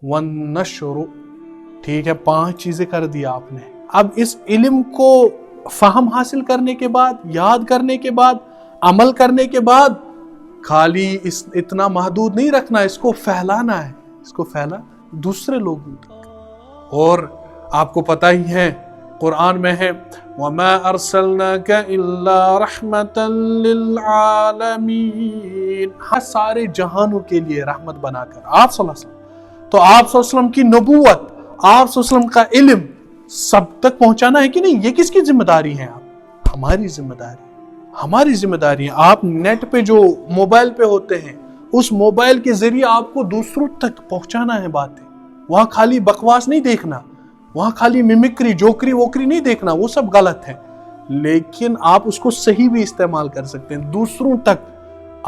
वन्नश्र, ठीक है, 5 चीजें कर दिया आपने। अब इस इल्म को फहम हासिल करने के बाद, याद करने के बाद, अमल करने के बाद खाली इतना महदूद नहीं रखना, इसको फैलाना है, इसको फैला दूसरे लोगों तक। और आपको पता ही है कुरान में है वमा अरसलनाका इल्ला रहमतन लिल आलमीन, हर सारे जहानों के लिए रहमत बनाकर आप सल्लल्लाहु अलैहि वसल्लम। तो आप सल्लल्लाहु अलैहि वसल्लम की नबूवत, आप सल्लल्लाहु अलैहि वसल्लम का इल्म सब तक पहुंचाना है कि नहीं? ये किसकी जिम्मेदारी है? आप, हमारी जिम्मेदारी, हमारी जिम्मेदारी है। आप नेट पे जो मोबाइल पे होते हैं, उस मोबाइल के जरिए आपको दूसरों तक पहुंचाना है बातें। वहां खाली बकवास नहीं देखना, वहां खाली मिमिक्री, जोकरी वोकरी नहीं देखना, वो सब गलत है। लेकिन आप उसको सही भी इस्तेमाल कर सकते हैं, दूसरों तक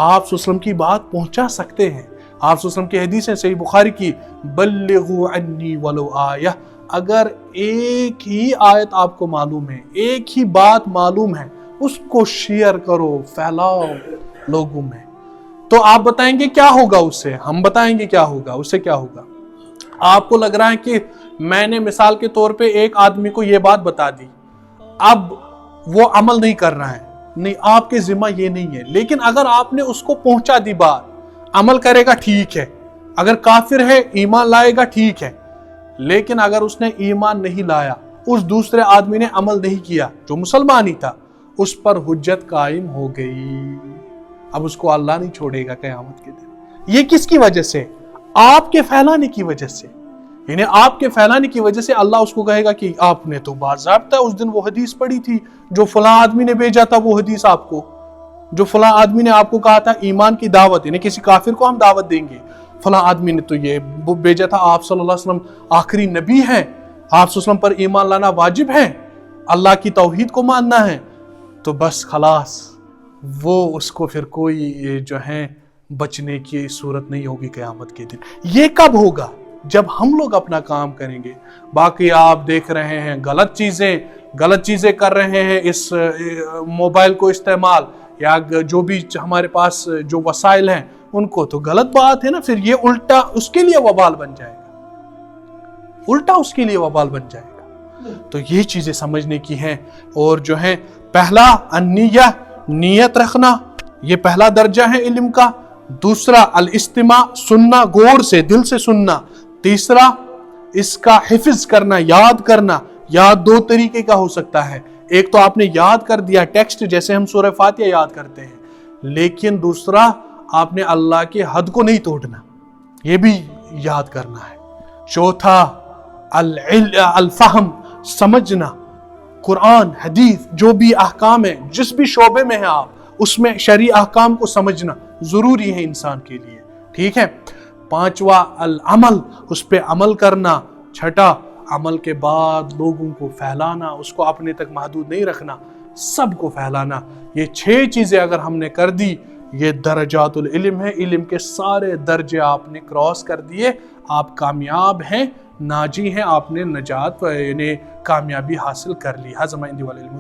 आप वसल्लम की बात पहुंचा सकते हैं। आप वसल्लम की हदीस है सही बुखारी की, बल्लिगु अन्नी वलो आया, अगर एक ही आयत आपको मालूम है, एक ही बात मालूम है, उसको शेयर करो, फैलाओ लोगों में। तो आप बताएंगे क्या होगा उससे? हम बताएंगे क्या होगा उससे। क्या होगा? आपको लग रहा है कि मैंने मिसाल के तौर पे एक आदमी को ये बात बता दी, अब वो अमल नहीं कर रहा है, नहीं, आपके जिम्मा ये नहीं है। लेकिन अगर आपने उसको पहुंचा दी बात, अमल करेगा ठीक है, अगर काफिर है ईमान लाएगा ठीक है, लेकिन अगर उसने ईमान नहीं लाया, उस दूसरे आदमी ने अमल नहीं किया जो मुसलमान ही था, उस पर हुज्जत कायम हो गई। अब उसको अल्लाह नहीं छोड़ेगा क़यामत के दिन। ये किसकी वजह से? आपके फैलाने की वजह से। यानी आपके फैलाने की वजह से अल्लाह उसको कहेगा कि आपने तो बाज़ाब्ता उस दिन वो हदीस पढ़ी थी जो फलां आदमी ने भेजा था, वो हदीस आपको, जो फलां आदमी ने आपको कहा था ईमान की दावत, यानी किसी काफिर को हम दावत देंगे, फलां आदमी ने तो ये भेजा था, आप सल्लल्लाहु अलैहि वसल्लम आखिरी नबी हैं, आप सल्लल्लाहु अलैहि वसल्लम पर ईमान लाना वाजिब है, अल्लाह की तौहीद को मानना है। तो बस खलास, वो उसको फिर कोई जो है बचने की सूरत नहीं होगी क़यामत के दिन। ये कब होगा? जब हम लोग अपना काम करेंगे। बाकी आप देख रहे हैं गलत चीजें कर रहे हैं, इस मोबाइल को इस्तेमाल या जो भी हमारे पास जो वसाइल हैं उनको, तो गलत बात है ना। फिर ये उल्टा उसके लिए वबाल बन जाएगा, उल्टा उसके लिए वबाल बन जाएगा। तो ये चीजें समझने की हैं। और जो है पहला अन्निया, नीयत रखना, ये पहला दर्जा है इल्म का। दूसरा अल इस्तिमा, सुनना, गौर से, दिल से सुनना। तीसरा इसका हिफ्ज करना, याद करना। याद 2 तरीके का हो सकता है, एक तो आपने याद कर दिया टेक्स्ट, जैसे हम सूरह फातिहा याद करते हैं, लेकिन दूसरा आपने अल्लाह के हद को नहीं तोड़ना, ये भी याद करना है। चौथा अल फहम, समझना, कुरान हदीस जो भी अहकाम है, जिस भी शोबे में है आप, उसमें शरई अहकाम को समझना जरूरी है इंसान के लिए, ठीक है। पांचवा अल अमल, उस पे अमल करना। छठा अमल के बाद लोगों को फैलाना, उसको अपने तक महदूद नहीं रखना, सबको फैलाना। ये 6 चीजें अगर हमने कर दी, ये दरजातुल इल्म है। इल्म के सारे दर्जे आपने क्रॉस कर दिए, आप कामयाब हैं, नाजी हैं, आपने नजात यानी कामयाबी हासिल कर ली।